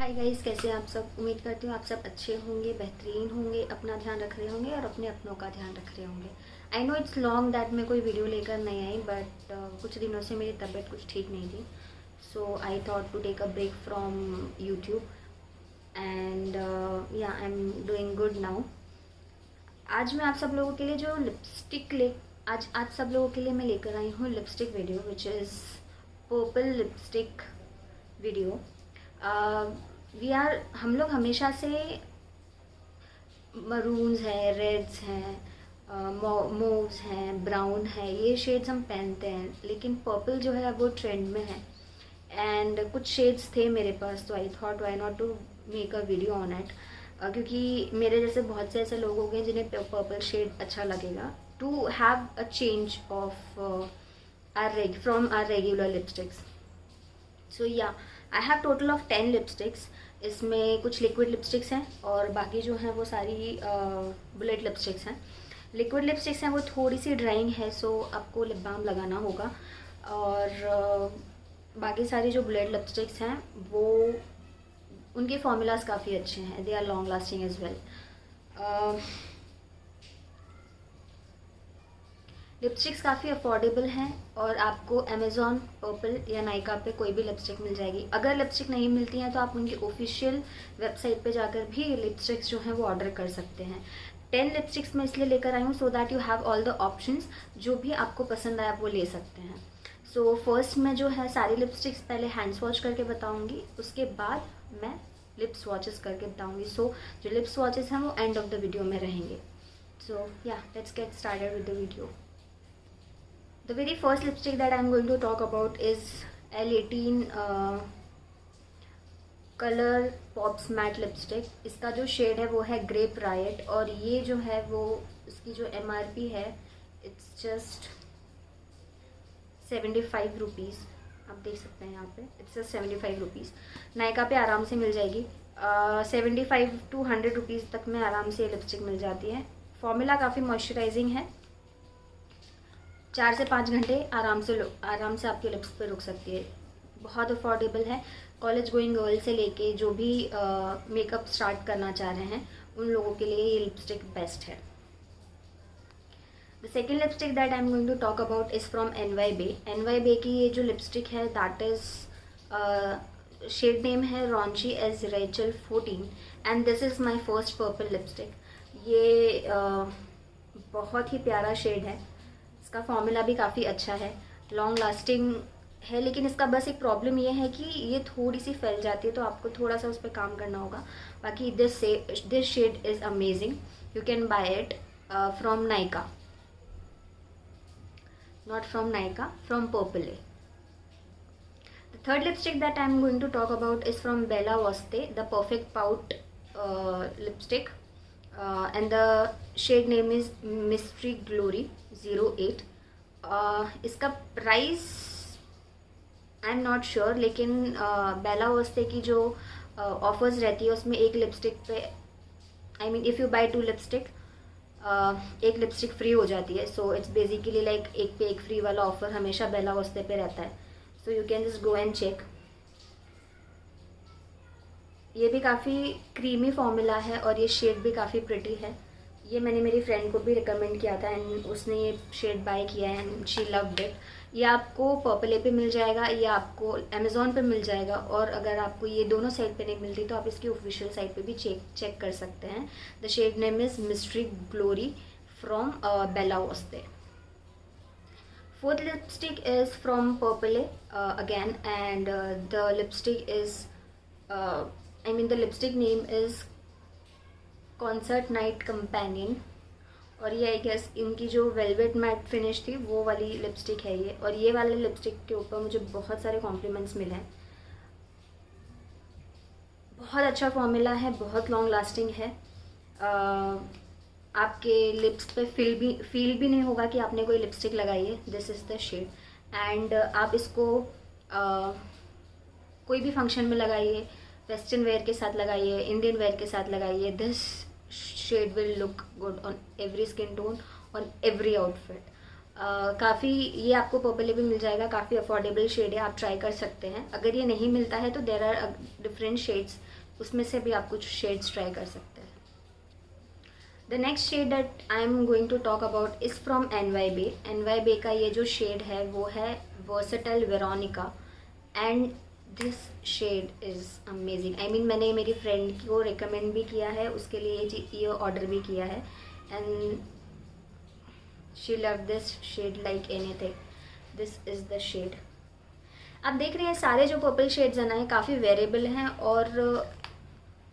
Hi guys, कैसे हैं आप सब। उम्मीद करती हूँ आप सब अच्छे होंगे, बेहतरीन होंगे, अपना ध्यान रख रहे होंगे और अपने अपनों का ध्यान रख रहे होंगे। I know it's long that मैं कोई वीडियो लेकर नहीं आई, बट कुछ दिनों से मेरी तबीयत कुछ ठीक नहीं थी। So I thought to take a break from YouTube and yeah I am doing good now. आज मैं आप सब लोगों के लिए जो लिपस्टिक ले आज आज सब लोगों के लिए मैं लेकर आई हूँ lipstick video, which is purple lipstick video. हम लोग हमेशा से मरून्स हैं, रेड्स हैं, मोव्स हैं, ब्राउन है, ये शेड्स हम पहनते हैं, लेकिन पर्पल जो है वो ट्रेंड में है। एंड कुछ शेड्स थे मेरे पास, तो I thought why not to make a video on it, क्योंकि मेरे जैसे बहुत से ऐसे लोग हो गए जिन्हें पर्पल शेड अच्छा लगेगा, to have a change of from our regular lipsticks. So yeah I have total of 10 lipsticks. इसमें कुछ लिक्विड लिपस्टिक्स हैं और बाकी जो हैं वो सारी बुलेट लिपस्टिक्स हैं। लिक्विड लिपस्टिक्स हैं वो थोड़ी सी ड्राइंग है, सो आपको लिप बाम लगाना होगा। और बाकी सारी जो बुलेट लिपस्टिक्स हैं वो उनके फॉर्मूलाज काफ़ी अच्छे हैं, they are long lasting as well. Lipsticks काफ़ी अफोर्डेबल हैं और आपको अमेज़ॉन, पर्पल या नायका पे कोई भी लिपस्टिक मिल जाएगी। अगर लिपस्टिक नहीं मिलती हैं तो आप उनकी ऑफिशियल वेबसाइट पे जाकर भी लिपस्टिक्स जो हैं वो ऑर्डर कर सकते हैं। 10 लिपस्टिक्स मैं इसलिए लेकर आई हूँ so that you have all the options, जो भी आपको पसंद आए आप वो ले सकते हैं। सो फर्स्ट मैं जो है सारी लिपस्टिक्स पहले हैंड स्वॉच करके बताऊँगी, उसके बाद मैं लिप स्वॉचेस करके बताऊँगी। सो जो लिप स्वॉचेस हैं वो एंड ऑफ द वीडियो में रहेंगे। सो या let's get started with the video. The very first lipstick that I'm going to talk about is L18 colour pops matte lipstick. इसका जो शेड है वो है ग्रेप रायट, और ये जो है वो इसकी जो MRP है इट्स जस्ट 75 रुपीज़। आप देख सकते हैं यहाँ पे इट्स जस्ट 75 रुपीज़। नायका पे आराम से मिल जाएगी। 75 to 100 रुपीज़ तक में आराम से लिपस्टिक मिल जाती है। फॉर्मूला काफ़ी मॉइस्चराइजिंग है, 4 से 5 घंटे आराम से आपके लिप्स पे रुक सकती है। बहुत अफोर्डेबल है। कॉलेज गोइंग गर्ल से लेके जो भी मेकअप स्टार्ट करना चाह रहे हैं उन लोगों के लिए ये लिपस्टिक बेस्ट है। The second lipstick that I am going to talk about is from NY Bay की ये जो लिपस्टिक है दैट इज़ शेड नेम है raunchy as Rachel 14 and this is my first purple lipstick. ये बहुत ही प्यारा shade है। इसका फॉर्मूला भी काफ़ी अच्छा है, लॉन्ग लास्टिंग है, लेकिन इसका बस एक प्रॉब्लम ये है कि ये थोड़ी सी फैल जाती है, तो आपको थोड़ा सा उस पर काम करना होगा। बाकी this shade is amazing. You can buy it from Nykaa, not from Nykaa, from Purplle. The third lipstick that I am going to talk about is from Bella Voste, the perfect pout lipstick, and the shade name is Mystery Glory 08। इसका price I am not sure, लेकिन बेला वस्ते की जो offers रहती है उसमें एक lipstick पे I mean if you buy 2 lipstick एक लिपस्टिक फ्री हो जाती है। सो इट्स बेसिकली लाइक एक पे एक फ्री वाला ऑफर हमेशा बेला वस्ते पे रहता है। So you can just go and check. ये भी काफ़ी क्रीमी फॉर्मूला है और ये शेड भी काफ़ी प्रिटी है। ये मैंने मेरी फ्रेंड को भी रिकमेंड किया था एंड उसने ये शेड बाय किया है एंड शी लव्ड इट। ये आपको पर्पले पे मिल जाएगा या आपको अमेज़ॉन पे मिल जाएगा, और अगर आपको ये दोनों साइट पे नहीं मिलती तो आप इसकी ऑफिशियल साइट पे भी चेक कर सकते हैं। The shade name is mystery glory from Bella Voste. Fourth lipstick is from Purplle again and the lipstick is the lipstick name is Concert Night Companion, और ये आई गेस इनकी जो वेलवेट मैट फिनिश थी वो वाली लिपस्टिक है ये। और ये वाले लिपस्टिक के ऊपर मुझे बहुत सारे कॉम्प्लीमेंट्स मिले हैं। बहुत अच्छा फॉर्मूला है, बहुत लॉन्ग लास्टिंग है। आपके लिप्स पे फील भी नहीं होगा कि आपने कोई लिपस्टिक लगाई है। This is the shade and आप इसको कोई भी फंक्शन में लगाइए, वेस्टर्न वेयर के साथ लगाइए, इंडियन वेयर के साथ लगाइए। This shade will look good on every skin tone, on every outfit. काफ़ी ये आपको पर्पल भी मिल जाएगा, काफ़ी अफोर्डेबल शेड है, आप ट्राई कर सकते हैं। अगर ये नहीं मिलता है तो देर आर डिफरेंट शेड्स, उसमें से भी आप कुछ शेड्स ट्राई कर सकते हैं। The next shade that I am going to talk about is from NYB। NYB का ये जो शेड है वो है versatile Veronica, and this shade is amazing. I mean मैंने मेरी फ्रेंड को रिकमेंड भी किया है, उसके लिए ये ऑर्डर भी किया है, and she love this shade like anything. This is the shade. आप देख रहे हैं सारे जो पर्पल शेड्स है ना, ये काफ़ी वेरिएबल हैं और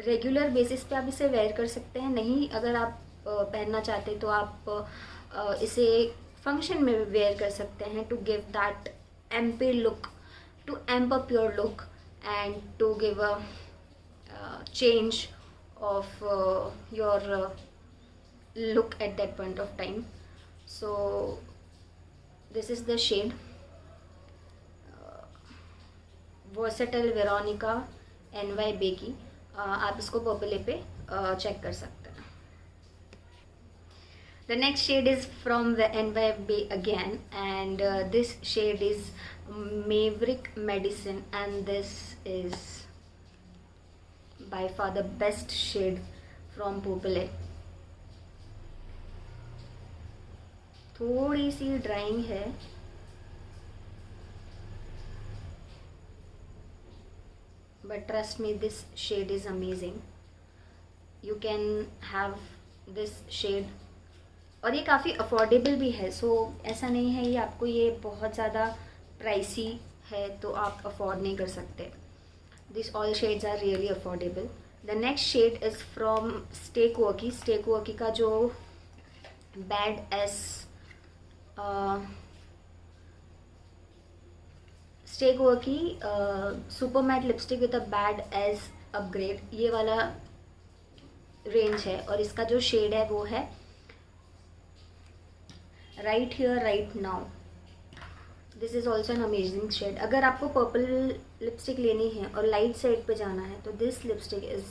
रेगुलर बेसिस पे आप इसे वेयर कर सकते हैं। नहीं अगर आप पहनना चाहते तो आप इसे फंक्शन में वेयर कर सकते हैं, to give that ampy look, to amp up your look and to give a change of your look at that point of time. So this is the shade versatile veronica NYB की। आप इसको purple पे check कर सकते हैं। The next shade is from the NYB again, and this shade is Maverick Medicine, and this is by far the best shade from Popule। थोड़ी सी drawing है, but trust me, this shade is amazing. You can have this shade, और ये काफ़ी affordable भी है। सो ऐसा नहीं है ये आपको ये बहुत ज़्यादा प्राइसी है तो आप अफोर्ड नहीं कर सकते। This all shades are really affordable. The next shade is from Stay Quirky. Stay Quirky का जो badass Stay Quirky super matte lipstick with a badass upgrade, ये वाला रेंज है, और इसका जो शेड है वो है right here right now. This is also an amazing shade. अगर आपको पर्पल लिपस्टिक लेनी है और लाइट साइड पे जाना है तो this lipstick is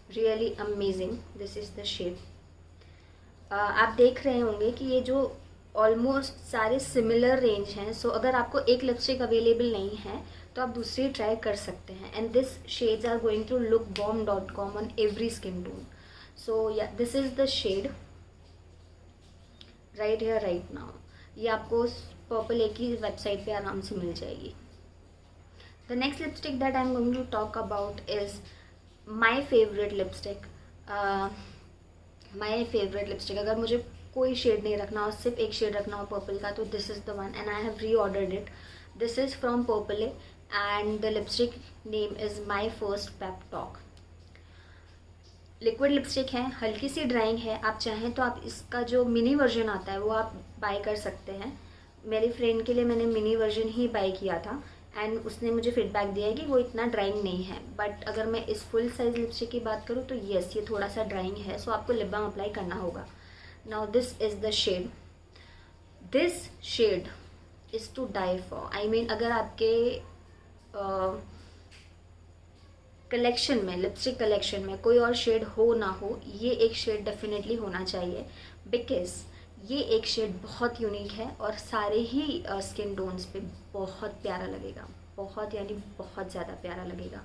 really amazing. This is the shade. आप देख रहे होंगे कि ये जो ऑलमोस्ट सारे सिमिलर रेंज हैं। सो अगर आपको एक लिपस्टिक अवेलेबल नहीं है तो आप दूसरी ट्राई कर सकते हैं, and this shades are going to lookbomb.com on every skin tone. So yeah this is the shade right here right now. ये आपको पर्पल एक ही वेबसाइट पे आराम से मिल जाएगी। The next lipstick that I am going to talk about is my favourite lipstick. My favourite lipstick, अगर मुझे कोई शेड नहीं रखना हो, सिर्फ एक शेड रखना हो पर्पल का, तो this is the one, and I have reordered it. This is from Purplle and the lipstick name is my first pep talk. Liquid lipstick है, हल्की सी ड्राइंग है। आप चाहें तो आप इसका जो मिनी वर्जन आता है वो आप बाय कर सकते हैं। मेरी फ्रेंड के लिए मैंने मिनी वर्जन ही बाय किया था, एंड उसने मुझे फीडबैक दिया है कि वो इतना ड्राइंग नहीं है। बट अगर मैं इस फुल साइज लिपस्टिक की बात करूँ तो येस, ये थोड़ा सा ड्राइंग है, सो आपको लिप बाम अप्लाई करना होगा। Now this is the shade. This shade is to die for. I mean अगर आपके कलेक्शन में, लिपस्टिक कलेक्शन में कोई और शेड हो ना हो, ये एक शेड डेफिनेटली होना चाहिए, बिकॉज ये एक शेड बहुत यूनिक है और सारे ही स्किन टोन्स पे बहुत प्यारा लगेगा, बहुत यानी बहुत ज़्यादा प्यारा लगेगा।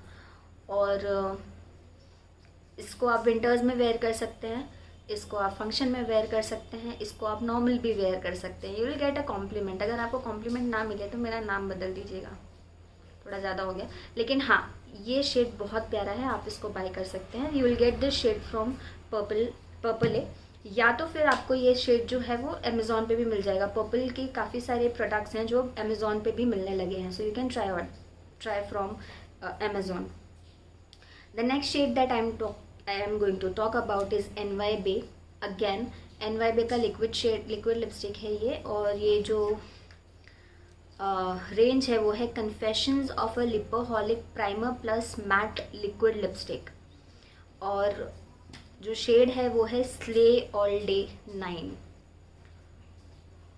और इसको आप विंटर्स में वेयर कर सकते हैं, इसको आप फंक्शन में वेयर कर सकते हैं, इसको आप नॉर्मल भी वेयर कर सकते हैं। You will get a compliment. अगर आपको कॉम्प्लीमेंट ना मिले तो मेरा नाम बदल दीजिएगा, थोड़ा ज़्यादा हो गया, लेकिन हाँ ये शेड बहुत प्यारा है, आप इसको बाय कर सकते हैं। You will get this shade from Purplle, या तो फिर आपको ये शेड जो है वो अमेज़ॉन पे भी मिल जाएगा। पर्पल के काफ़ी सारे प्रोडक्ट्स हैं जो अमेज़ॉन पे भी मिलने लगे हैं, so you can try from Amazon. The next shade that I am going to talk about is NYB again. NYB का लिक्विड लिपस्टिक है ये, और ये जो रेंज है वो है confessions of a lipoholic primer plus matte liquid lipstick, और जो शेड है वो है स्ले ऑल डे 9।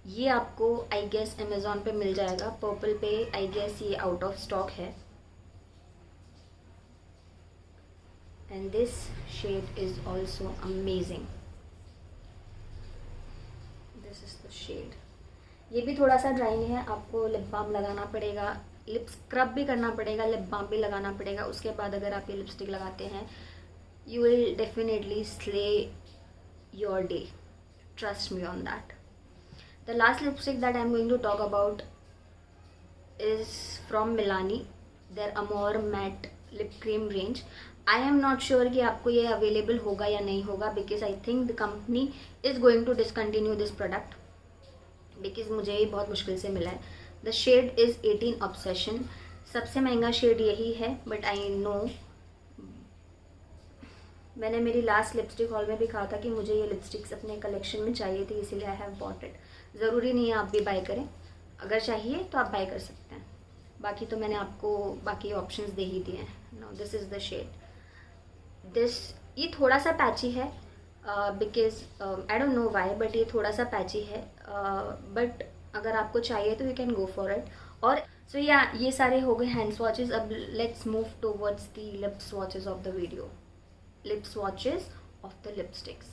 ये आपको आई गेस अमेज़ॉन पे मिल जाएगा, पर्पल पे आई गेस ये आउट ऑफ स्टॉक है। And this shade is also amazing. This is the shade. ये भी थोड़ा सा ड्राई है, आपको लिप बाम लगाना पड़ेगा, लिप स्क्रब भी करना पड़ेगा, लिप बाम भी लगाना पड़ेगा। उसके बाद अगर आप ये लिपस्टिक लगाते हैं, you will definitely slay your day, trust me on that. The last lipstick that I'm going to talk about is from Milani, their Amore Matte Lip Cream range. I am not sure कि आपको ये available होगा या नहीं होगा, because I think the company is going to discontinue this product, because मुझे ये बहुत मुश्किल से मिला है. The shade is 18 Obsession. सबसे महंगा शेड यही है, but I know, मैंने मेरी लास्ट लिपस्टिक हॉल में भी कहा था कि मुझे ये लिपस्टिक्स अपने कलेक्शन में चाहिए थी, इसीलिए आई हैव बॉट इट. ज़रूरी नहीं है आप भी बाय करें, अगर चाहिए तो आप बाय कर सकते हैं. बाकी तो मैंने आपको बाकी ऑप्शंस दे ही दिए हैं. No, this is the shade. ये थोड़ा सा पैची है, because I don't know why, but ये थोड़ा सा पैची है, बट अगर आपको चाहिए तो you can go for it. और सो ये सारे हो गए हैंड स्वॉचेस. अब let's move towards the lip swatches of the video. Lip swatches of the lipsticks.